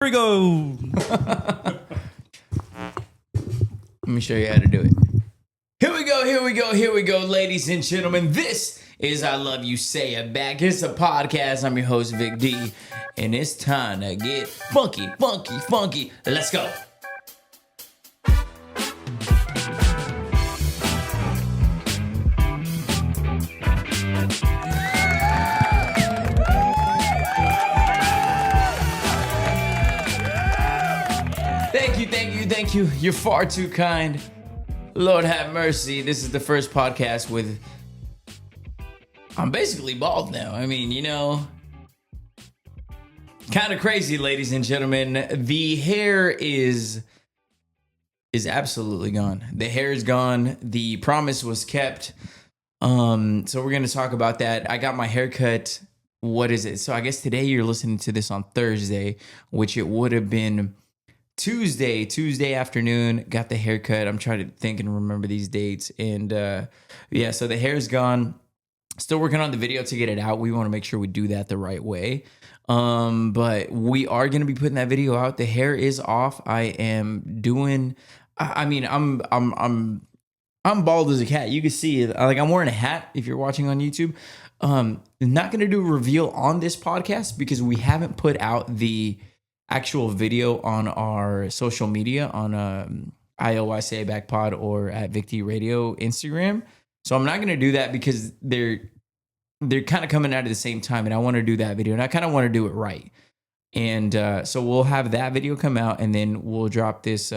Here we go. Let me show you how to do it. Here we go, ladies and gentlemen. This is I Love You Say It Back. It's a podcast. I'm your host, Vic D. And it's time to get funky. Let's go. Thank you. You're far too kind. Lord have mercy. This is the first podcast with... I'm basically bald now. I mean, kind of crazy, ladies and gentlemen. The hair is absolutely gone. The hair is gone. The promise was kept. So we're going to talk about that. I got my hair cut. What is it? So I guess today you're listening to this on Thursday, which it would have been Tuesday afternoon. Got the haircut. I'm trying to think and remember these dates. And so the hair's gone. Still working on the video to get it out. We want to make sure we do that the right way. But we are going to be putting that video out. The hair is off. I am doing. I'm bald as a cat. You can see it. Like, I'm wearing a hat if you're watching on YouTube. Not going to do a reveal on this podcast because we haven't put out the actual video on our social media on ICYDK Pod or at Vic D Radio Instagram. So I'm not going to do that because they're kind of coming out at the same time, and I want to do that video, and I kind of want to do it right. And so we'll have that video come out, and then we'll drop this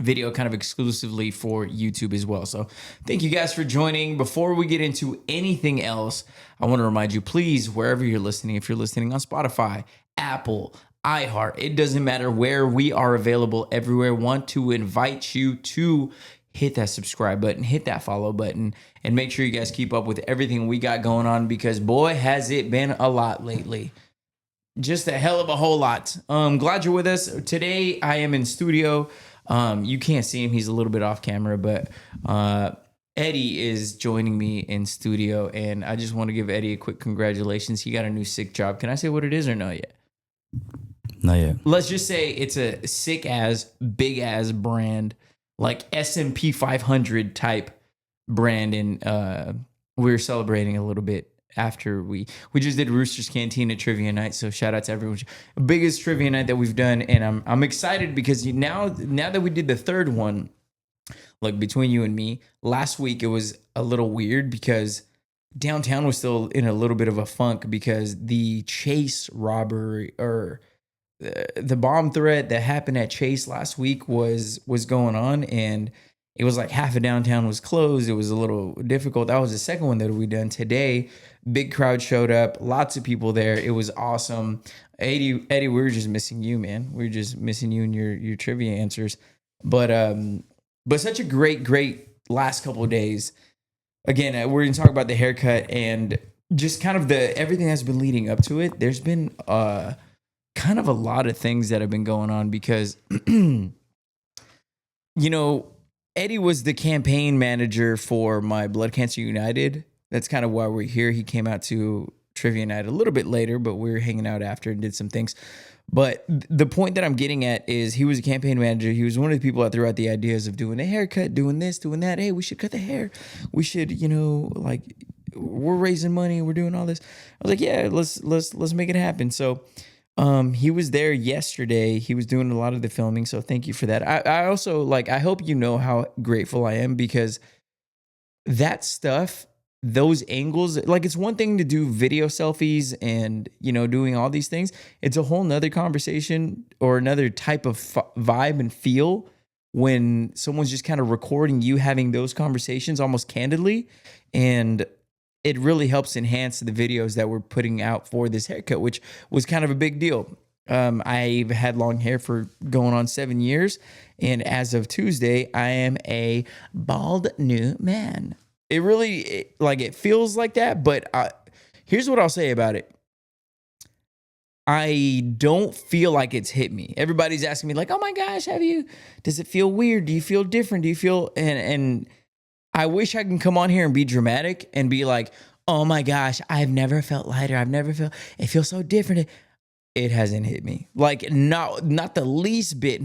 video kind of exclusively for YouTube as well. So thank you guys for joining. Before we get into anything else, I want to remind you, please, wherever you're listening, if you're listening on Spotify, Apple, iHeart, it doesn't matter where, we are available everywhere. Want to invite you to hit that subscribe button, hit that follow button, and make sure you guys keep up with everything we got going on because boy, has it been a lot lately. Just a hell of a whole lot. Glad you're with us. Today I am in studio. You can't see him. He's a little bit off camera, but Eddie is joining me in studio, and I just want to give Eddie a quick congratulations. He got a new sick job. Can I say what it is or not yet? Not yet. Let's just say it's a sick ass, big ass brand, like S&P 500 type brand. And we're celebrating a little bit after we just did Rooster's Cantina Trivia Night. So shout out to everyone. Biggest trivia night that we've done. And I'm excited because now that we did the third one, like between you and me, last week it was a little weird because downtown was still in a little bit of a funk because the Chase robbery or the bomb threat that happened at Chase last week was going on, and it was like half of downtown was closed. It was a little difficult. That was the second one that we done today. Big crowd showed up, lots of people there. It was awesome. Eddie, we were just missing you, man. We were just missing you and your trivia answers. But such a great last couple of days. Again, we're gonna talk about the haircut and just kind of everything that's been leading up to it. There's been kind of a lot of things that have been going on because, Eddie was the campaign manager for my Blood Cancer United. That's kind of why we're here. He came out to Trivia Night a little bit later, but we were hanging out after and did some things. But the point that I'm getting at is he was a campaign manager. He was one of the people that threw out the ideas of doing a haircut, doing this, doing that. Hey, we should cut the hair. We should, we're raising money. We're doing all this. I was like, yeah, let's make it happen. So he was there yesterday. He was doing a lot of the filming. So thank you for that. I also I hope you know how grateful I am because that stuff, those angles, it's one thing to do video selfies and, doing all these things. It's a whole nother conversation or another type of vibe and feel when someone's just kind of recording you having those conversations almost candidly. And it really helps enhance the videos that we're putting out for this haircut, which was kind of a big deal. I've had long hair for going on 7 years. And as of Tuesday, I am a bald new man. It really, it feels like that. But here's what I'll say about it. I don't feel like it's hit me. Everybody's asking me oh my gosh, does it feel weird? Do you feel different? Do you feel, and I wish I can come on here and be dramatic and be like, oh my gosh, I've never felt lighter. It feels so different. it hasn't hit me. Like not the least bit.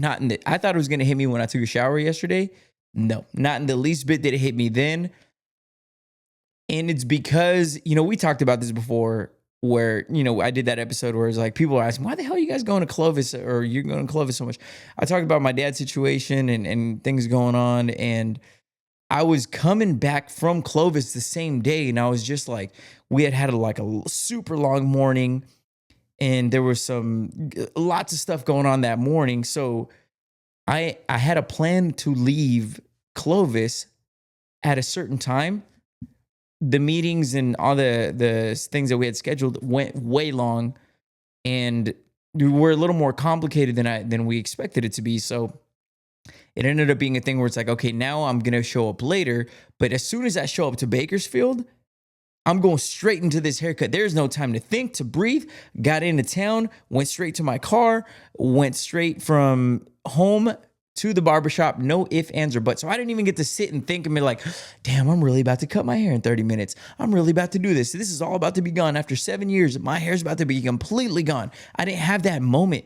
I thought it was gonna hit me when I took a shower yesterday. No, not in the least bit did it hit me then. And it's because, we talked about this before where, I did that episode where it's like people are asking, why the hell are you guys going to Clovis or you're going to Clovis so much? I talked about my dad's situation and things going on. And I was coming back from Clovis the same day. And I was just like, we had a super long morning and there was lots of stuff going on that morning. So I had a plan to leave Clovis at a certain time. The meetings and all the things that we had scheduled went way long and were a little more complicated than we expected it to be. So it ended up being a thing where it's like, okay, now I'm going to show up later. But as soon as I show up to Bakersfield, I'm going straight into this haircut. There's no time to think, to breathe. Got into town, went straight to my car, went straight from home to the barbershop, no ifs, ands, or buts. So I didn't even get to sit and think and be like, damn, I'm really about to cut my hair in 30 minutes. I'm really about to do this. This is all about to be gone. After 7 years, my hair's about to be completely gone. I didn't have that moment.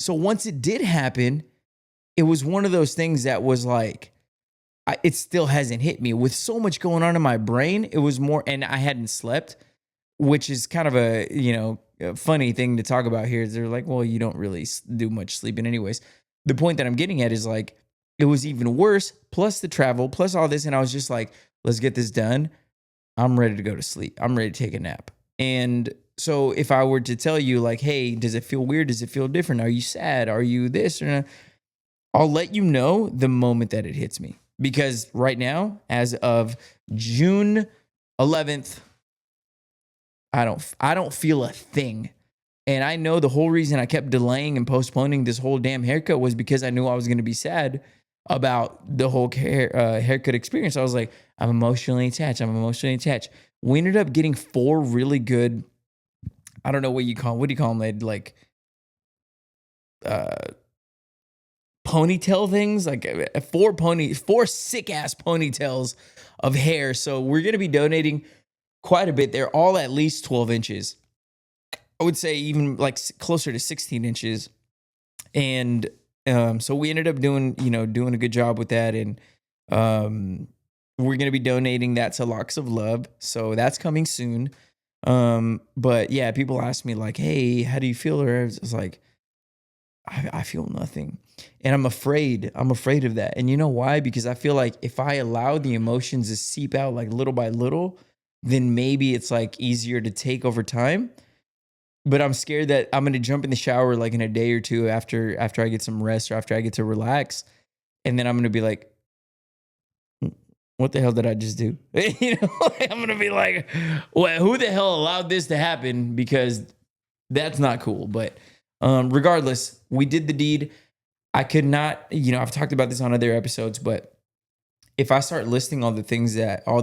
So once it did happen, it was one of those things that was like, it still hasn't hit me. With so much going on in my brain, it was more, and I hadn't slept, which is kind of a funny thing to talk about here. They're like, well, you don't really do much sleeping anyways. The point that I'm getting at is like, it was even worse, plus the travel, plus all this. And I was just like, let's get this done. I'm ready to go to sleep. I'm ready to take a nap. And so if I were to tell you like, hey, does it feel weird? Does it feel different? Are you sad? Are you this or not? I'll let you know the moment that it hits me. Because right now, as of June 11th, I don't feel a thing. And I know the whole reason I kept delaying and postponing this whole damn haircut was because I knew I was going to be sad about the whole haircut experience. I was like, I'm emotionally attached. We ended up getting 4 really good, I don't know what do you call them? Like, ponytail things, like 4 sick ass ponytails of hair. So we're going to be donating quite a bit. They're all at least 12 inches. I would say even like closer to 16 inches. And so we ended up doing a good job with that. And we're going to be donating that to Locks of Love. So that's coming soon. But yeah, people ask me like, hey, how do you feel? Or I was like, I feel nothing. And I'm afraid of that. And you know why? Because I feel like if I allow the emotions to seep out like little by little, then maybe it's like easier to take over time. But I'm scared that I'm going to jump in the shower like in a day or two after I get some rest or after I get to relax. And then I'm going to be like, what the hell did I just do? I'm going to be like, well, who the hell allowed this to happen? Because that's not cool. But regardless, we did the deed. I could not, I've talked about this on other episodes, but if I start listing all the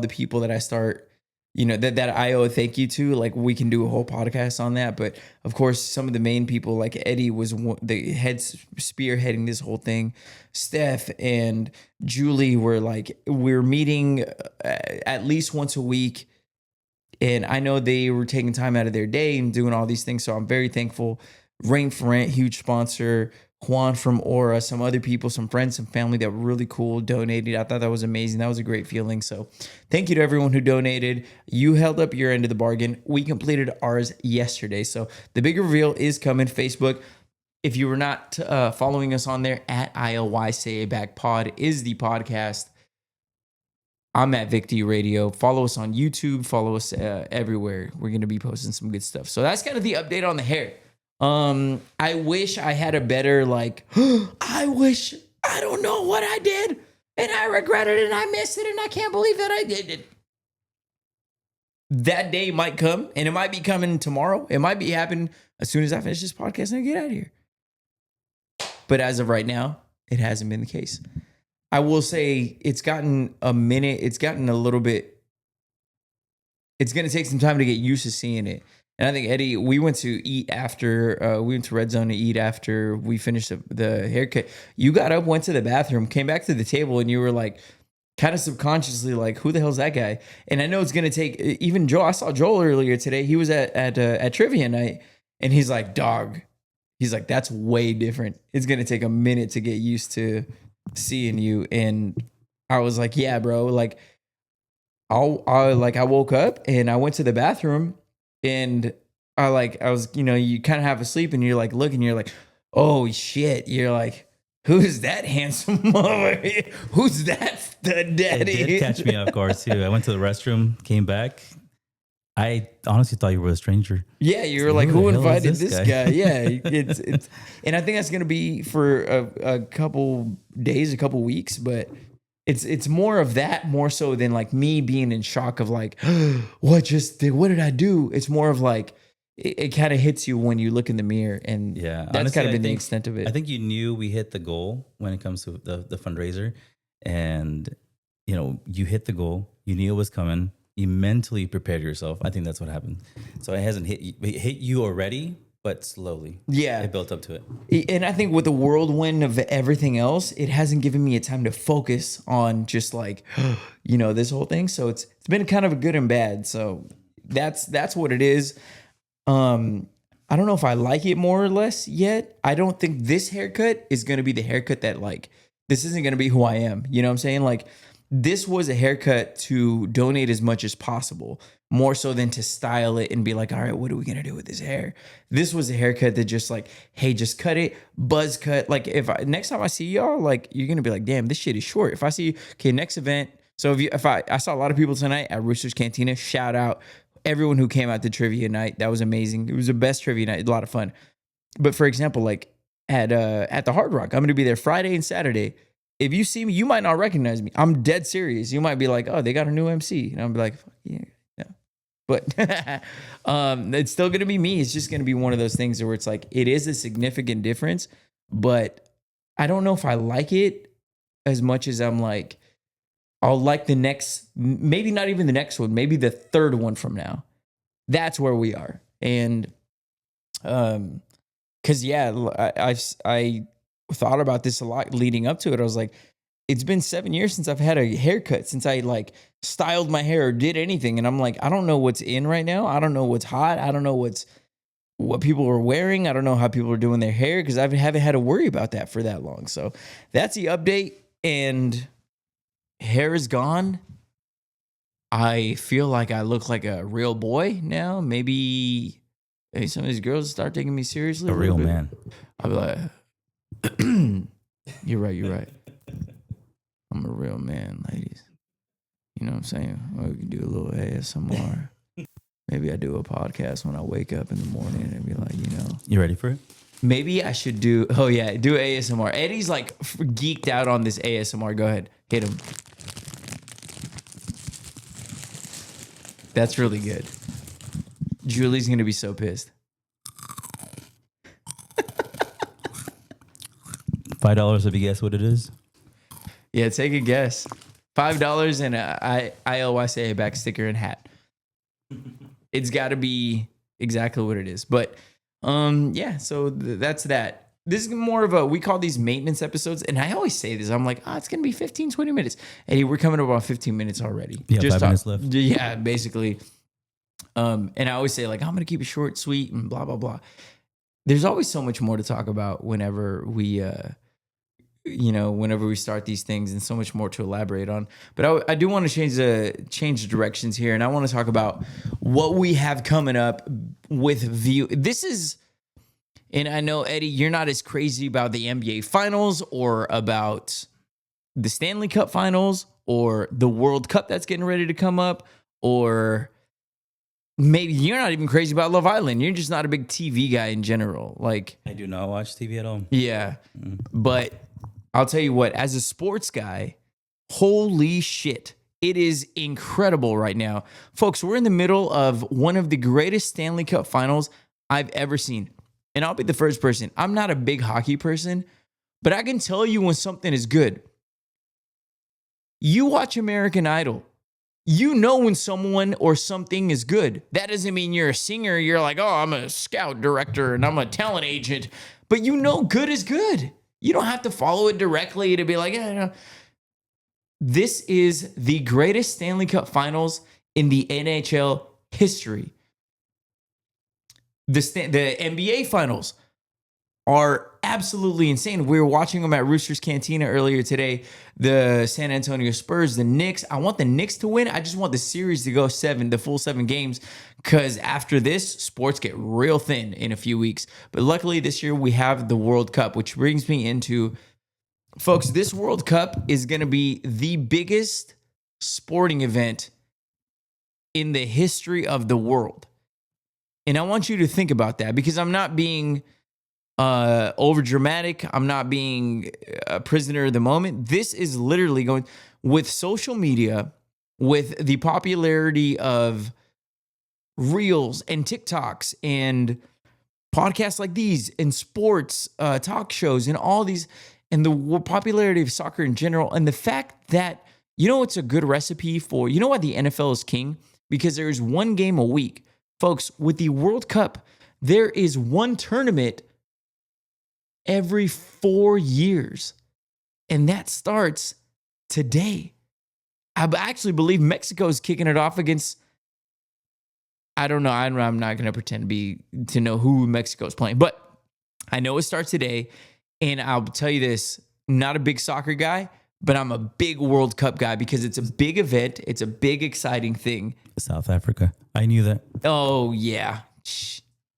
people that I start, that I owe a thank you to, like we can do a whole podcast on that. But of course, some of the main people like Eddie was the head spearheading this whole thing. Steph and Julie we're meeting at least once a week. And I know they were taking time out of their day and doing all these things. So I'm very thankful. Rain for Rent, huge sponsor. Juan from Aura, some other people, some friends, some family that were really cool, donated. I thought that was amazing. That was a great feeling. So thank you to everyone who donated. You held up your end of the bargain. We completed ours yesterday. So the big reveal is coming. Facebook, if you were not following us on there, at ICYDK Pod is the podcast. I'm at Vic D Radio. Follow us on YouTube. Follow us everywhere. We're going to be posting some good stuff. So that's kind of the update on the hair. I wish I had a better I don't know what I did and I regret it and I miss it and I can't believe that I did it. That day might come and it might be coming tomorrow. It might be happening as soon as I finish this podcast and I get out of here. But as of right now, it hasn't been the case. I will say it's gotten a minute. It's gotten a little bit. It's going to take some time to get used to seeing it. And I think, Eddie, we went to eat after, we went to Red Zone to eat after we finished the haircut. You got up, went to the bathroom, came back to the table, and you were like, kind of subconsciously like, who the hell's that guy? And I know it's going to take, even Joel, I saw Joel earlier today. He was at trivia night. And he's like, dog, he's like, that's way different. It's going to take a minute to get used to seeing you. And I was like, yeah, bro. Like, I woke up and I went to the bathroom and I was, you kind of have a sleep and you're like, looking, you're like, oh shit. You're like, who's that handsome mother? Who's that stud daddy? It did catch me off guard too. I went to the restroom, came back. I honestly thought you were a stranger. Yeah, you were like, who the hell is invited this this guy? guy? Yeah, it's, and I think that's gonna be for a couple days, a couple weeks, but it's more of that more so than like me being in shock of like, what did I do? It's more of like it kind of hits you when you look in the mirror, and Yeah, that's honestly, kind of been the extent of it. I think you knew we hit the goal when it comes to the fundraiser, and you hit the goal. You knew it was coming. You mentally prepared yourself. I think that's what happened. So it hasn't hit you. It hit you already, but slowly. Yeah. It built up to it. And I think with the whirlwind of everything else, it hasn't given me a time to focus on just like, this whole thing. So it's been kind of a good and bad. So that's what it is. I don't know if I like it more or less yet. I don't think this haircut is going to be the haircut that like, this isn't going to be who I am. You know what I'm saying? Like, this was a haircut to donate as much as possible, more so than to style it and be like, all right, what are we going to do with this hair? This was a haircut that just like, hey, just cut it, buzz cut. Like next time I see y'all, like, you're going to be like, damn, this shit is short. If I see you, okay, next event. So if I saw a lot of people tonight at Rooster's Cantina, shout out everyone who came out to trivia night. That was amazing. It was the best trivia night, a lot of fun. But for example, like at the Hard Rock, I'm going to be there Friday and Saturday. If you see me, you might not recognize me. I'm dead serious. You might be like, oh, they got a new MC. And I'll be like, yeah. But it's still going to be me. It's just going to be one of those things where it's like, it is a significant difference, but I don't know if I like it as much as I'm like, I'll like the next, maybe not even the next one, maybe the third one from now. That's where we are. And, cause yeah, I thought about this a lot leading up to it. I was like, it's been 7 years since I've had a haircut, since I like styled my hair or did anything. And I'm like, I don't know what's in right now. I don't know what's hot. I don't know what people are wearing. I don't know how people are doing their hair because I haven't had to worry about that for that long. So that's the update, and hair is gone. I feel like I look like a real boy now. Maybe some of these girls start taking me seriously. A real man. I'll be like, you're right. I'm a real man, ladies. You know what I'm saying? Or we can do a little ASMR. Maybe I do a podcast when I wake up in the morning and be like, You ready for it? Maybe I should do ASMR. Eddie's like geeked out on this ASMR. Go ahead. Hit him. That's really good. Julie's going to be so pissed. $5 if you guess what it is. Yeah, take a guess. $5 and a ICYDK back sticker and hat. It's got to be exactly what it is. But yeah, so that's that. This is more of we call these maintenance episodes. And I always say this. I'm like, it's going to be 15, 20 minutes. Eddie, we're coming up on 15 minutes already. Yeah, just 5 minutes left. Yeah, basically. And I always say like, I'm going to keep it short, sweet, and blah, blah, blah. There's always so much more to talk about whenever we start these things, and so much more to elaborate on. But I do want to change the directions here, and I want to talk about what we have coming up with view. This is, and I know, Eddie, you're not as crazy about the NBA Finals or about the Stanley Cup Finals or the World Cup that's getting ready to come up, or maybe you're not even crazy about Love Island. You're just not a big TV guy in general. Like, I do not watch TV at all. Yeah, but I'll tell you what, as a sports guy, holy shit, it is incredible right now. Folks, we're in the middle of one of the greatest Stanley Cup finals I've ever seen. And I'll be the first person. I'm not a big hockey person, but I can tell you when something is good. You watch American Idol. You know when someone or something is good. That doesn't mean you're a singer. You're like, oh, I'm a scout director and I'm a talent agent. But you know good is good. You don't have to follow it directly to be like, yeah. This is the greatest Stanley Cup Finals in the NHL history. The NBA finals are absolutely insane. We were watching them at Roosters Cantina earlier today. The San Antonio Spurs, the Knicks. I want the Knicks to win. I just want the series to go the full 7 games, because after this, sports get real thin in a few weeks. But luckily this year we have the World Cup, which brings me into, folks, this World Cup is going to be the biggest sporting event in the history of the world. And I want you to think about that, because I'm not being over dramatic. I'm not being a prisoner of the moment. This is literally going, with social media, with the popularity of Reels and TikToks and podcasts like these and sports talk shows and all these, and the popularity of soccer in general, and the fact that, it's a good recipe for, why the NFL is king? Because there's one game a week. Folks, with the World Cup, there is one tournament every 4 years. And that starts today. I actually believe Mexico is kicking it off against, I don't know. I'm not going to pretend to know who Mexico is playing, but I know it starts today. And I'll tell you this, not a big soccer guy, but I'm a big World Cup guy, because it's a big event. It's a big, exciting thing. South Africa. I knew that. Oh, yeah.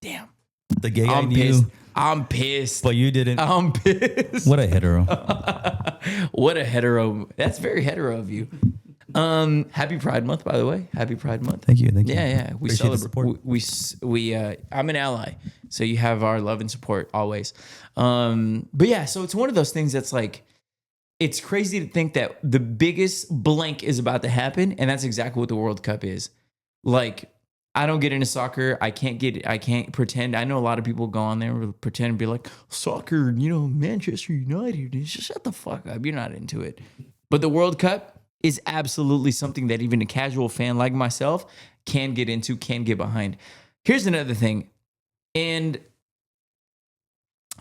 Damn. The gay I'm I knew. pissed. I'm pissed. But you didn't. I'm pissed. What a hetero. What a hetero. That's very hetero of you. Happy Pride Month, by the way. Happy Pride Month. Thank you. Yeah. We Appreciate the celebrate. support. I'm an ally, so you have our love and support always. But yeah, so it's one of those things that's like, it's crazy to think that the biggest blank is about to happen, and that's exactly what the World Cup is. Like, I don't get into soccer. I can't pretend. I know a lot of people go on there and pretend and be like, soccer, Manchester United. Just shut the fuck up. You're not into it. But the World Cup is absolutely something that even a casual fan like myself can get into, can get behind. Here's another thing. And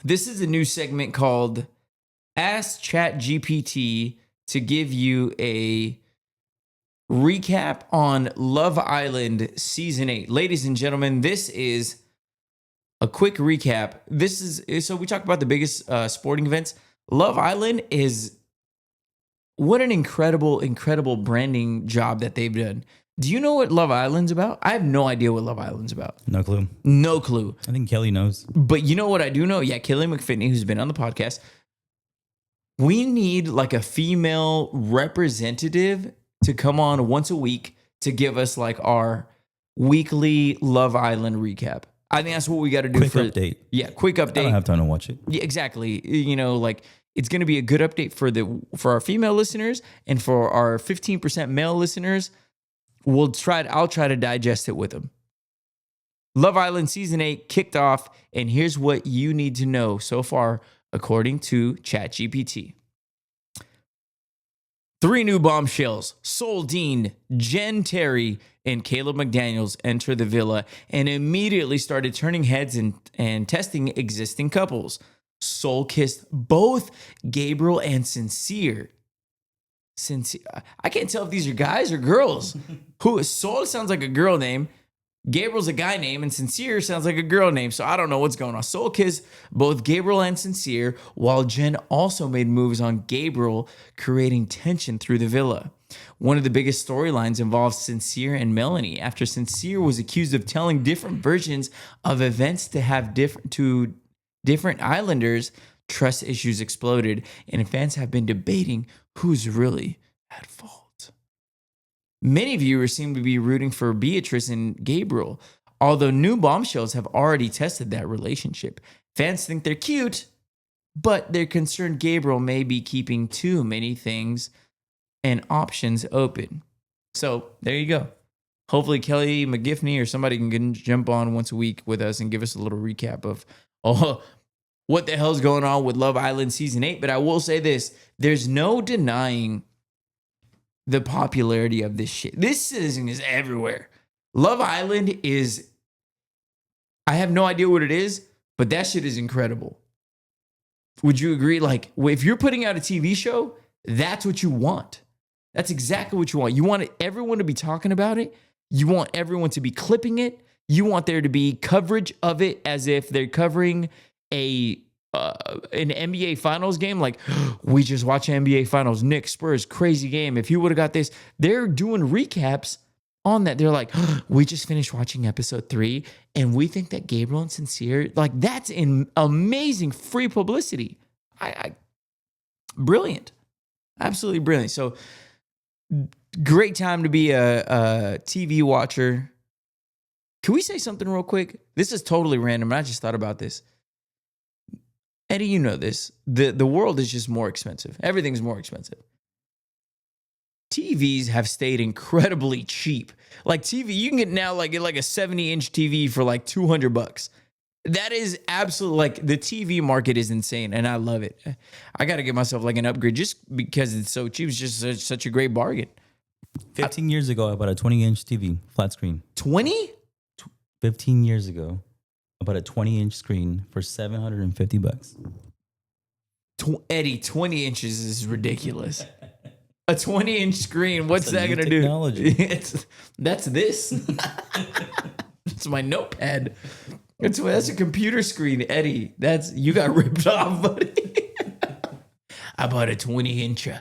this is a new segment called Ask ChatGPT to give you a recap on Love Island Season 8. Ladies and gentlemen, this is a quick recap. So we talk about the biggest sporting events. Love Island is, what an incredible, incredible branding job that they've done. Do you know what Love Island's about? I have no idea what Love Island's about. No clue. No clue. I think Kelly knows. But you know what I do know? Yeah, Kelly McFitney, who's been on the podcast. We need like a female representative to come on once a week to give us like our weekly Love Island recap. I think that's what we got to do. Quick update. Yeah, quick update. I don't have time to watch it. Yeah, exactly. Like, it's going to be a good update for our female listeners, and for our 15% male listeners, I'll try to digest it with them. Love Island Season 8 kicked off, and here's what you need to know so far, according to ChatGPT. 3 new bombshells. Sol Dean, Jen Terry, and Caleb McDaniels enter the villa and immediately started turning heads and testing existing couples. Sol kissed both Gabriel and Sincere. I can't tell if these are guys or girls. Sol sounds like a girl name. Gabriel's a guy name, and Sincere sounds like a girl name, so I don't know what's going on. Sol kissed both Gabriel and Sincere, while Jen also made moves on Gabriel, creating tension through the villa. One of the biggest storylines involves Sincere and Melanie, after Sincere was accused of telling different versions of events to different islanders. Trust issues exploded, and fans have been debating who's really at fault. Many viewers seem to be rooting for Beatrice and Gabriel, although new bombshells have already tested that relationship. Fans think they're cute, but they're concerned Gabriel may be keeping too many things and options open. So there you go. Hopefully Kelly McGiffney or somebody can jump on once a week with us and give us a little recap of what the hell's going on with Love Island Season 8. But I will say this, there's no denying the popularity of this shit. This thing is everywhere. Love Island is, I have no idea what it is, but that shit is incredible. Would you agree? Like, if you're putting out a TV show, that's what you want. That's exactly what you want. You want everyone to be talking about it. You want everyone to be clipping it. You want there to be coverage of it as if they're covering an NBA Finals game. Like, we just watched NBA Finals, Knicks, Spurs, crazy game. If you would have got this, they're doing recaps on that. They're like, we just finished watching episode 3, and we think that Gabriel and Sincere, like, that's amazing free publicity. Brilliant. Absolutely brilliant. So great time to be a TV watcher. Can we say something real quick? This is totally random, and I just thought about this. Eddie, you know this. The world is just more expensive. Everything's more expensive. TVs have stayed incredibly cheap. Like TV, you can get now like a 70-inch TV for like $200. That is absolutely, like, the TV market is insane, and I love it. I got to get myself like an upgrade just because it's so cheap. It's just such a great bargain. 15 years ago, I bought a 20-inch TV, flat screen. 20? 15 years ago, I bought a 20-inch screen for $750. Eddie, 20 inches is ridiculous. A 20-inch screen, what's that going to do? Technology. That's this. It's my notepad. That's a computer screen, Eddie. You got ripped off, buddy. I bought a 20-incher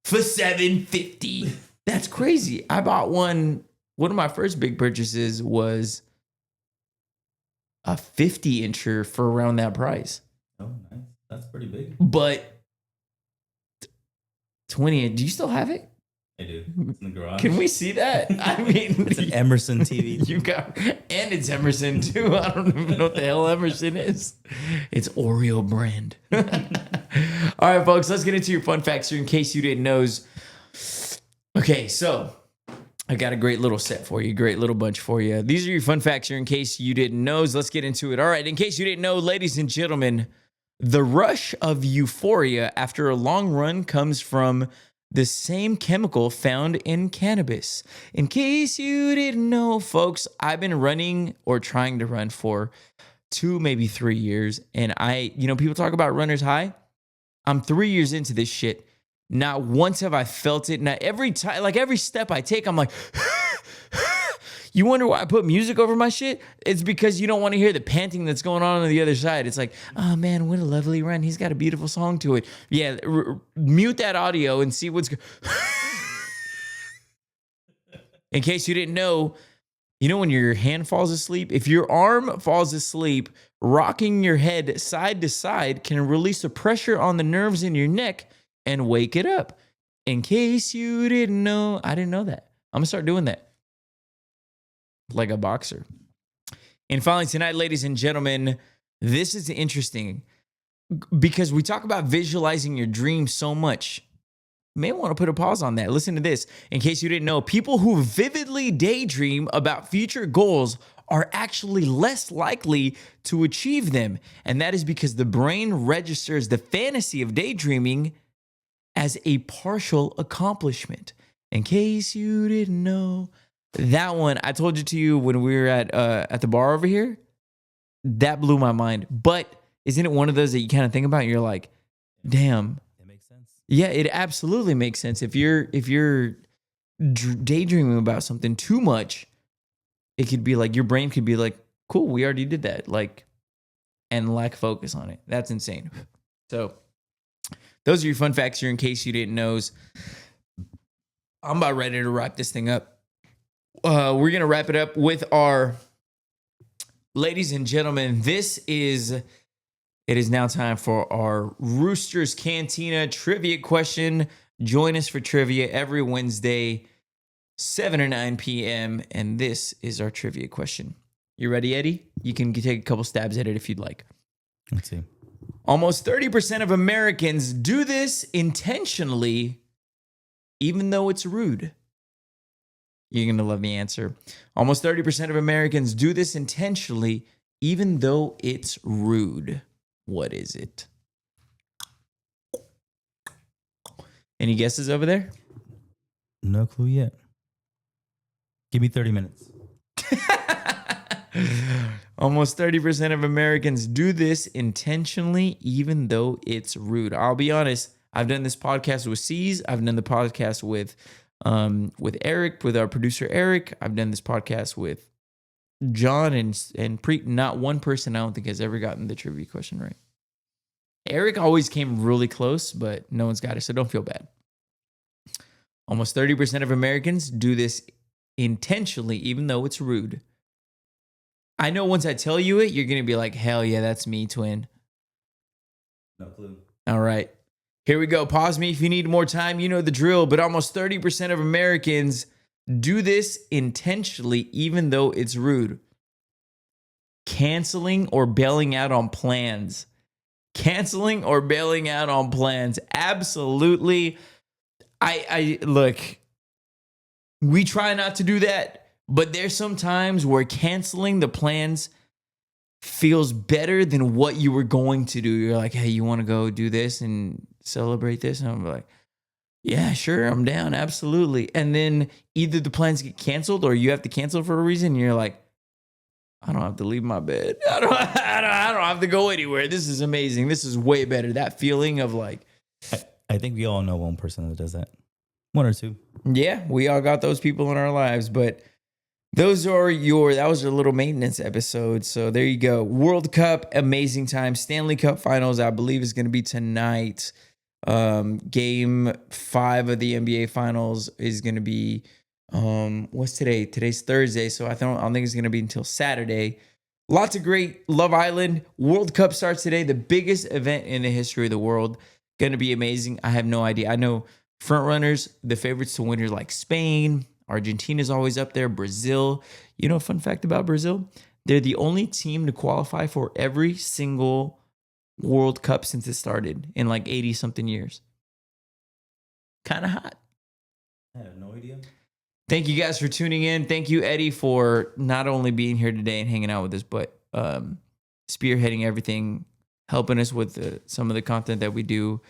for $750. That's crazy. I bought one. One of my first big purchases was a 50-incher for around that price. Oh, nice. That's pretty big. But 20, do you still have it? I do. It's in the garage. Can we see that? I mean, It's an Emerson TV. you got, and it's Emerson too. I don't even know what the hell Emerson is. It's Oreo brand. All right, folks, let's get into your fun facts here in case you didn't know. Okay, so I got a great little set for you, great little bunch for you. These are your fun facts here in case you didn't know. Let's get into it. All right, in case you didn't know, ladies and gentlemen, the rush of euphoria after a long run comes from the same chemical found in cannabis. In case you didn't know, folks, I've been running or trying to run for 2, maybe 3 years. And people talk about runner's high. I'm 3 years into this shit. Not once have I felt it. Not every time, like every step I take, I'm like, you wonder why I put music over my shit? It's because you don't want to hear the panting that's going on the other side. It's like, oh man, what a lovely run. He's got a beautiful song to it. Yeah, mute that audio and see what's In case you didn't know, when your hand falls asleep, if your arm falls asleep, rocking your head side to side can release the pressure on the nerves in your neck and wake it up. In case you didn't know, I didn't know that. I'm gonna start doing that. Like a boxer. And finally tonight, ladies and gentlemen, this is interesting because we talk about visualizing your dreams so much. You may want to put a pause on that. Listen to this. In case you didn't know, people who vividly daydream about future goals are actually less likely to achieve them. And that is because the brain registers the fantasy of daydreaming as a partial accomplishment. In case you didn't know, that one, I told you when we were at the bar over here, that blew my mind. But isn't it one of those that you kind of think about and you're like, damn. It makes sense. Yeah, it absolutely makes sense. If you're daydreaming about something too much, it could be like, your brain could be like, cool, we already did that. Like, and lack focus on it. That's insane. So those are your fun facts here in case you didn't know. I'm about ready to wrap this thing up. We're going to wrap it up with our, ladies and gentlemen, it is now time for our Roosters Cantina trivia question. Join us for trivia every Wednesday, 7 or 9 p.m. And this is our trivia question. You ready, Eddie? You can take a couple stabs at it if you'd like. Let's see. Almost 30% of Americans do this intentionally, even though it's rude. You're going to love the answer. Almost 30% of Americans do this intentionally, even though it's rude. What is it? Any guesses over there? No clue yet. Give me 30 minutes. Almost 30% of Americans do this intentionally, even though it's rude. I'll be honest. I've done this podcast with C's. I've done the podcast with Eric, with our producer Eric. I've done this podcast with John and Preet, not one person I don't think has ever gotten the trivia question right. Eric always came really close, but no one's got it, so don't feel bad. Almost 30% of Americans do this intentionally, even though it's rude. I know once I tell you it, you're going to be like, hell yeah, that's me, twin. No clue. All right. Here we go. Pause me if you need more time. You know the drill, but almost 30% of Americans do this intentionally, even though it's rude. Canceling or bailing out on plans. Canceling or bailing out on plans. Absolutely. I look, we try not to do that, but there's some times where canceling the plans feels better than what you were going to do. You're like, hey, you want to go do this and celebrate this? And I'm like, yeah, sure, I'm down, absolutely. And then either the plans get canceled or you have to cancel for a reason. And you're like, I don't have to leave my bed. I don't have to go anywhere. This is amazing. This is way better. That feeling of like, I think we all know one person that does that. One or two. yeah, we all got those people in our lives, but that was your little maintenance episode. So there you go. World Cup, amazing time. Stanley Cup Finals, I believe, is going to be tonight. Game 5 of the NBA Finals is going to be, what's today? Today's Thursday, so I don't think it's going to be until Saturday. Lots of great Love Island. World Cup starts today, the biggest event in the history of the world. Going to be amazing. I have no idea. I know front runners, the favorites to win are like Spain. Argentina's always up there. Brazil. You know, fun fact about Brazil? They're the only team to qualify for every single World Cup since it started in like 80-something years. Kind of hot. I have no idea. Thank you guys for tuning in. Thank you, Eddie, for not only being here today and hanging out with us, but spearheading everything, helping us with some of the content that we do.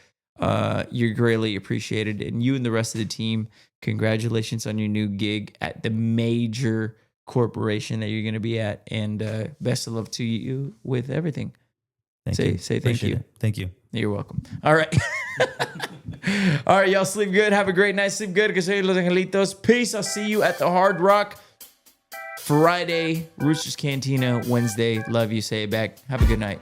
You're greatly appreciated. And you and the rest of the team, congratulations on your new gig at the major corporation that you're going to be at. And best of luck to you with everything. Say thank you. Thank you. You're welcome. All right. All right, y'all sleep good. Have a great night. Sleep good. Que soy los angelitos. Peace. I'll see you at the Hard Rock Friday. Roosters Cantina Wednesday. Love you. Say it back. Have a good night.